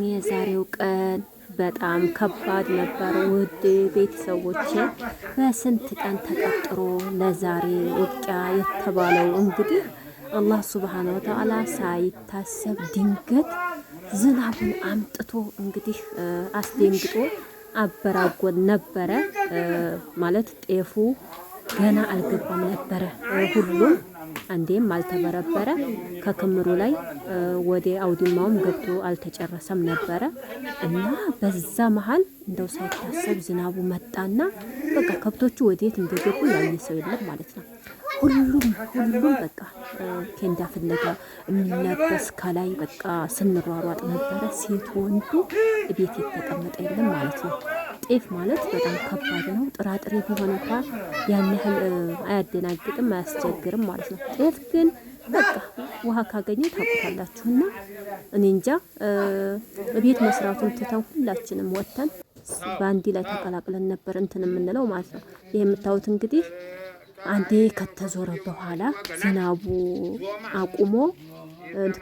የዛሬው ቀን በጣም ከባድ ነበር። ውድ ቤተሰቦቼ በስንት ቀን ተቀጥሮ ለዛሬ ውቂያ የተባለው እንግዲህ አላህ ሱብሃነሁ ወተዓላ ሳይታሰብ ድንገት ዝናቡን አምጥቶ እንግዲህ አስደንግጦ አበራጎን ነበረ። ማለት ጤፉ ገና አልገባም ነበረ። ሁሉም አንዴም አልተበረበረ ከክምሩ ላይ ወደ አውድማውም ገብቶ አልተጨረሰም ነበረ እና በዛ መሀል እንደው ሳይታሰብ ዝናቡ መጣና በቃ ከብቶቹ ወዴት እንደገቡ ያየ ሰው የለም ማለት ነው። ሁሉም በቃ ኬንዳ ፍለጋ የሚለበስ ከላይ በቃ ስንሯሯጥ ነበረ። ሴት ወንዱ ቤት የተቀመጠ የለም ማለት ነው። ጤፍ ማለት በጣም ከባድ ነው። ጥራጥሬ ቢሆን እንኳን ያን ያህል አያደናግጥም፣ አያስቸግርም ማለት ነው። ጤፍ ግን በቃ ውሃ ካገኘ ታውቁታላችሁና እኔ እንጃ ቤት መስራቱን ትተን ሁላችንም ወጥተን በአንዲ ላይ ተቀላቅለን ነበር እንትን የምንለው ማለት ነው። ይሄ የምታዩት እንግዲህ አንዴ ከተዞረ በኋላ ዝናቡ አቁሞ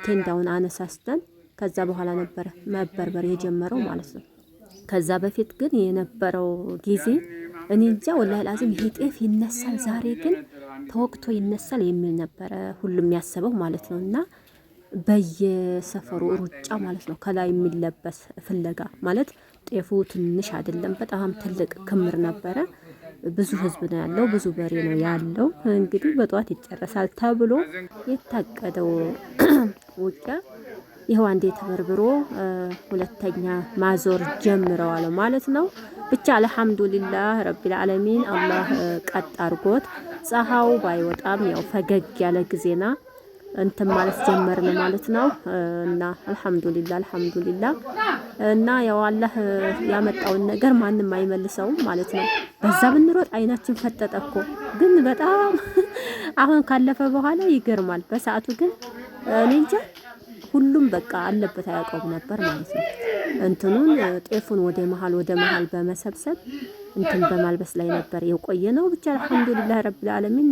ኬንዳውን አነሳስተን ከዛ በኋላ ነበረ መበርበር የጀመረው ማለት ነው። ከዛ በፊት ግን የነበረው ጊዜ እኔ እንጃ ወላሂ ላዚም ይሄ ጤፍ ይነሳል ዛሬ ግን ተወቅቶ ይነሳል የሚል ነበረ ሁሉም ያሰበው ማለት ነው። እና በየሰፈሩ ሩጫ ማለት ነው። ከላይ የሚለበስ ፍለጋ ማለት ጤፉ ትንሽ አይደለም፣ በጣም ትልቅ ክምር ነበረ። ብዙ ህዝብ ነው ያለው፣ ብዙ በሬ ነው ያለው። እንግዲህ በጧት ይጨረሳል ተብሎ የታቀደው ውቂያ ይኸው አንዴ ተበርብሮ ሁለተኛ ማዞር ጀምረዋል ማለት ነው። ብቻ አልሐምዱሊላህ ረቢል ዓለሚን አላህ ቀጥ አርጎት ፀሐው ባይወጣም ያው ፈገግ ያለ ጊዜና እንትን ማለት ጀመርን ማለት ነው። እና አልሐምዱሊላህ እና ያው አላህ ያመጣውን ነገር ማንም አይመልሰውም ማለት ነው። በዛ ብንሮጥ አይናችን ፈጠጠ እኮ ግን በጣም አሁን ካለፈ በኋላ ይገርማል። በሰዓቱ ግን እኔ እንጃ ሁሉም በቃ አለበት አያውቀውም ነበር ማለት ነው። እንትኑን ጤፉን ወደ መሃል በመሰብሰብ እንትን በማልበስ ላይ ነበር የቆየ ነው። ብቻ አልሐምዱሊላህ ረብል ዓለሚን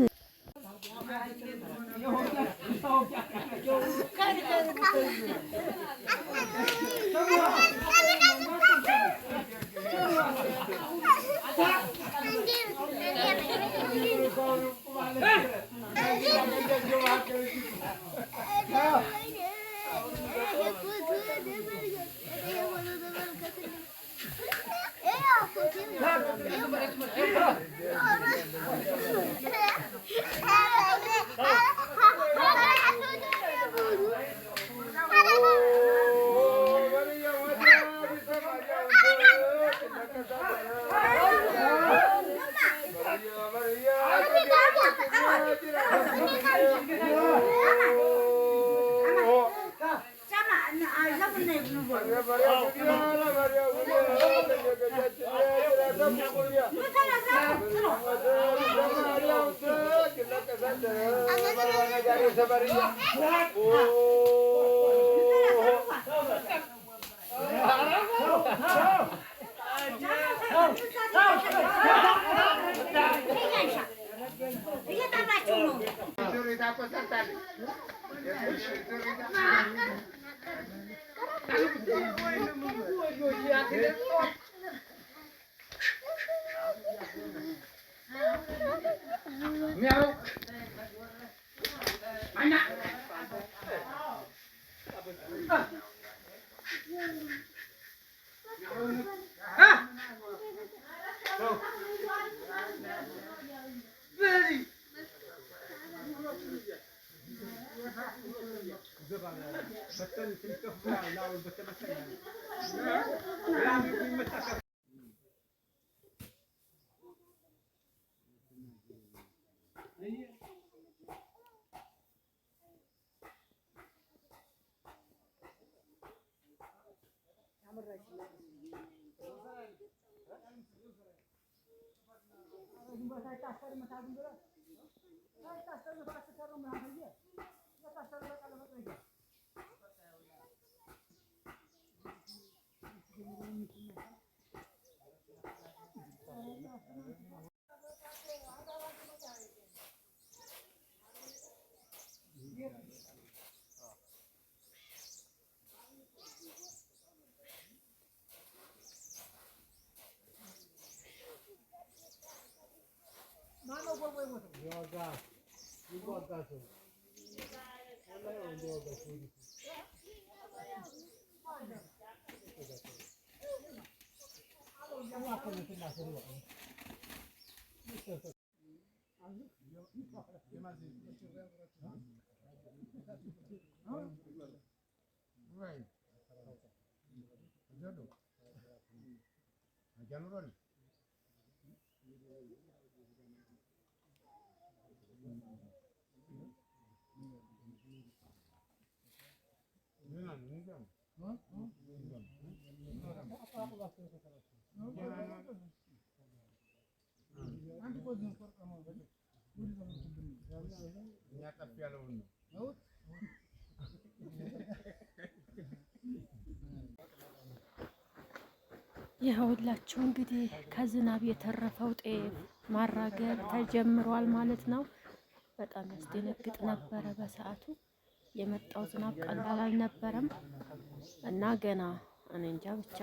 ይኸውላችሁ እንግዲህ ከዝናብ የተረፈው ጤፍ ማራገብ ተጀምሯል ማለት ነው። በጣም ያስደነግጥ ነበረ በሰዓቱ የመጣው ዝናብ ቀላል አልነበረም እና ገና እኔ እንጃ ብቻ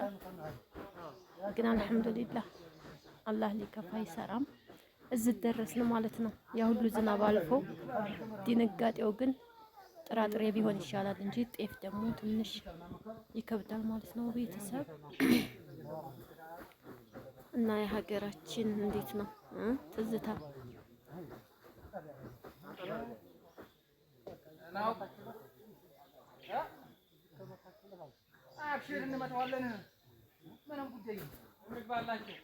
ግን አልሐምዱሊላህ አላህ ሊከፋ አይሰራም። እዚህ ደረስን ማለት ነው። ያ ሁሉ ዝናብ አልፎ ድንጋጤው ግን ጥራጥሬ ቢሆን ይሻላል እንጂ ጤፍ ደግሞ ትንሽ ይከብዳል ማለት ነው ቤተሰብ እና የሀገራችን እንዴት ነው ትዝታ አብሽር እንመጣዋለን። ምንም ጉዳይ እንግባላችሁ